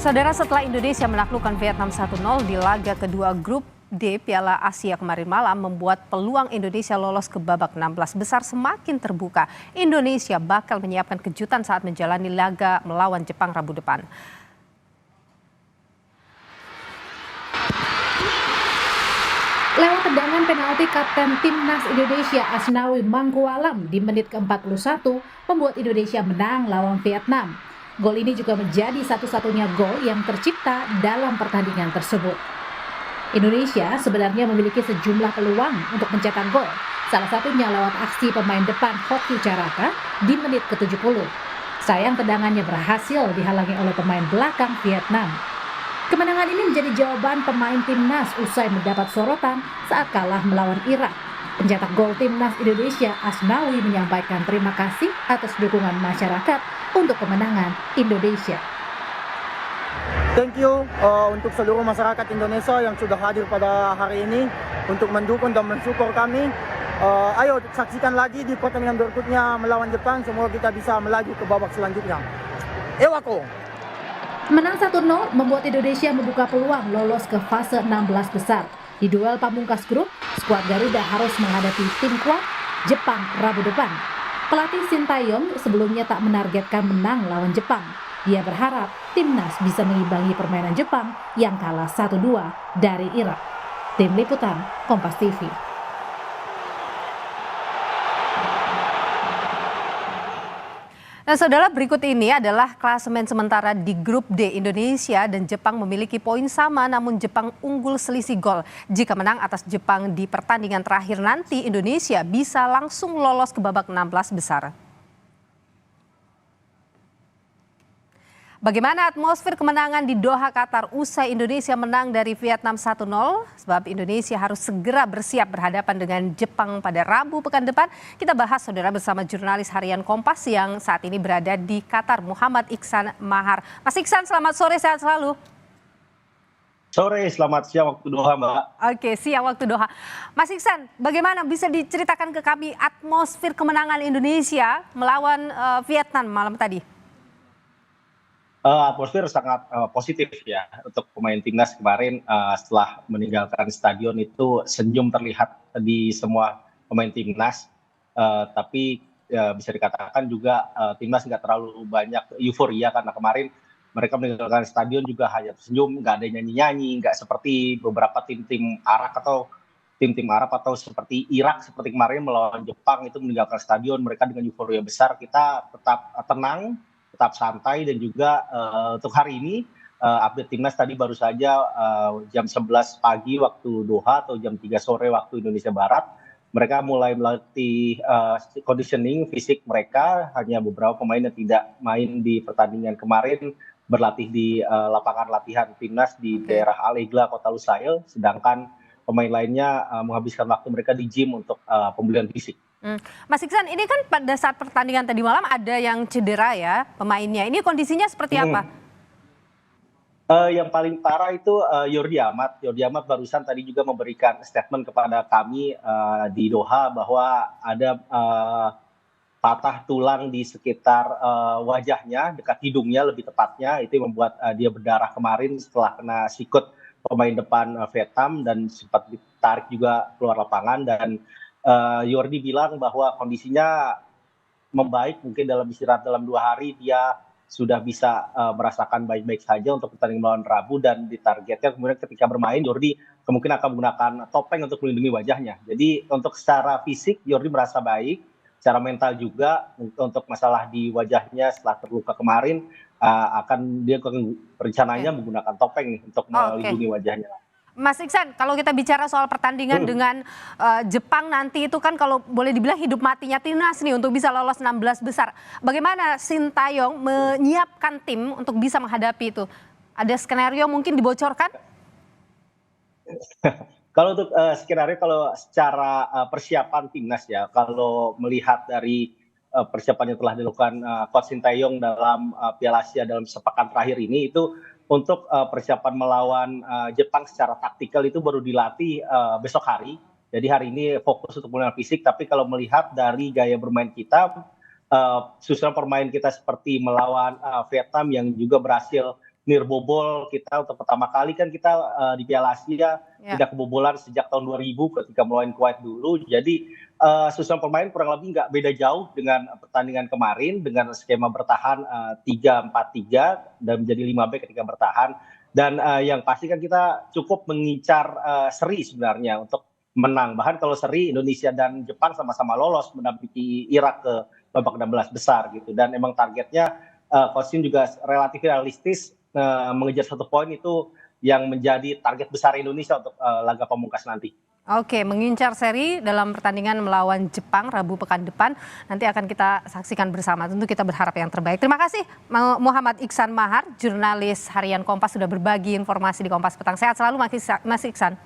Saudara, setelah Indonesia menaklukkan Vietnam 1-0 di laga kedua grup D Piala Asia kemarin malam membuat peluang Indonesia lolos ke babak 16 besar semakin terbuka. Indonesia bakal menyiapkan kejutan saat menjalani laga melawan Jepang Rabu depan. Lewat tendangan penalti Kapten Timnas Indonesia Asnawi Mangkualam di menit ke-41 membuat Indonesia menang lawan Vietnam. Gol ini juga menjadi satu-satunya gol yang tercipta dalam pertandingan tersebut. Indonesia sebenarnya memiliki sejumlah peluang untuk mencetak gol, salah satunya lewat aksi pemain depan Hoki Caraka di menit ke-70. Sayang tendangannya berhasil dihalangi oleh pemain belakang Vietnam. Kemenangan ini menjadi jawaban pemain timnas usai mendapat sorotan saat kalah melawan Irak. Pencetak gol timnas Indonesia Asnawi menyampaikan terima kasih atas dukungan masyarakat untuk kemenangan Indonesia. Thank you untuk seluruh masyarakat Indonesia yang sudah hadir pada hari ini untuk mendukung dan mensupport kami. Ayo saksikan lagi di pertandingan berikutnya melawan Jepang. Semoga kita bisa melaju ke babak selanjutnya. Ewako. Menang 1-0 membuat Indonesia membuka peluang lolos ke fase 16 besar. Di duel pamungkas grup, skuad Garuda harus menghadapi tim kuat Jepang Rabu depan. Pelatih Sintayong sebelumnya tak menargetkan menang lawan Jepang. Dia berharap timnas bisa mengimbangi permainan Jepang yang kalah 1-2 dari Irak. Tim Liputan, Kompas TV. Nah, saudara, berikut ini adalah klasemen sementara di grup D. Indonesia dan Jepang memiliki poin sama, namun Jepang unggul selisih gol. Jika menang atas Jepang di pertandingan terakhir nanti, Indonesia bisa langsung lolos ke babak 16 besar. Bagaimana atmosfer kemenangan di Doha, Qatar usai Indonesia menang dari Vietnam 1-0? Sebab Indonesia harus segera bersiap berhadapan dengan Jepang pada Rabu pekan depan. Kita bahas, saudara, bersama jurnalis harian Kompas yang saat ini berada di Qatar, Muhammad Iksan Mahar. Mas Iksan, selamat sore, sehat selalu. Sore, selamat siang waktu Doha, Mbak. Oke, siang waktu Doha. Mas Iksan, bagaimana bisa diceritakan ke kami atmosfer kemenangan Indonesia melawan Vietnam malam tadi? Atmosfer sangat positif ya untuk pemain timnas kemarin. Setelah meninggalkan stadion itu senyum terlihat di semua pemain timnas, tapi bisa dikatakan juga timnas nggak terlalu banyak euforia karena kemarin mereka meninggalkan stadion juga hanya senyum, nggak ada nyanyi-nyanyi, nggak seperti beberapa tim-tim Arab atau seperti Irak seperti kemarin melawan Jepang itu meninggalkan stadion mereka dengan euforia besar. Kita tetap tenang, tetap santai, dan juga untuk hari ini update timnas tadi baru saja jam 11 pagi waktu Doha atau jam 3 sore waktu Indonesia Barat. Mereka mulai melatih conditioning fisik mereka, hanya beberapa pemain yang tidak main di pertandingan kemarin berlatih di lapangan latihan timnas di daerah Al-Egla, Kota Lusail, sedangkan pemain lainnya menghabiskan waktu mereka di gym untuk pemulihan fisik. Mas Iksan, ini kan pada saat pertandingan tadi malam ada yang cedera ya pemainnya. Ini kondisinya seperti apa? Yang paling parah itu Yordi Amat. Yordi Amat barusan tadi juga memberikan statement kepada kami di Doha bahwa ada patah tulang di sekitar wajahnya, dekat hidungnya lebih tepatnya. Itu yang membuat dia berdarah kemarin setelah kena sikut pemain depan Vietnam dan sempat ditarik juga keluar lapangan. Dan Yordi bilang bahwa kondisinya membaik, mungkin dalam istirahat dalam 2 hari dia sudah bisa merasakan baik-baik saja untuk pertandingan melawan Rabu, dan ditargetkan kemudian ketika bermain Yordi kemungkinan akan menggunakan topeng untuk melindungi wajahnya. Jadi untuk secara fisik Yordi merasa baik, secara mental juga untuk masalah di wajahnya setelah terluka kemarin dia rencananya menggunakan topeng untuk melindungi wajahnya. Mas Iksan, kalau kita bicara soal pertandingan dengan Jepang nanti itu kan kalau boleh dibilang hidup matinya timnas nih untuk bisa lolos 16 besar. Bagaimana Sintayong menyiapkan tim untuk bisa menghadapi itu? Ada skenario mungkin dibocorkan? Kalau untuk skenario, kalau secara persiapan timnas ya, kalau melihat dari persiapan yang telah dilakukan Coach Sintayong dalam Piala Asia dalam sepekan terakhir ini, itu untuk persiapan melawan Jepang secara taktikal itu baru dilatih besok hari. Jadi hari ini fokus untuk pemulihan fisik, tapi kalau melihat dari gaya bermain kita, susunan permain kita seperti melawan Vietnam yang juga berhasil nirbobol kita untuk pertama kali kan kita di Piala Asia tidak kebobolan sejak tahun 2000 ketika melawan Kuwait dulu. Jadi susunan pemain kurang lebih nggak beda jauh dengan pertandingan kemarin dengan skema bertahan 3-4-3 dan menjadi 5 back ketika bertahan. Dan yang pasti kan kita cukup mengincar seri sebenarnya untuk menang. Bahkan kalau seri Indonesia dan Jepang sama-sama lolos mendampingi Irak ke babak 16 besar gitu. Dan emang targetnya Coach Shin juga relatif realistis mengejar 1 poin itu yang menjadi target besar Indonesia untuk laga pamungkas nanti. Oke, mengincar seri dalam pertandingan melawan Jepang Rabu pekan depan nanti akan kita saksikan bersama. Tentu kita berharap yang terbaik. Terima kasih Muhammad Iksan Mahar, jurnalis harian Kompas sudah berbagi informasi di Kompas Petang. Sehat selalu Mas Iksan.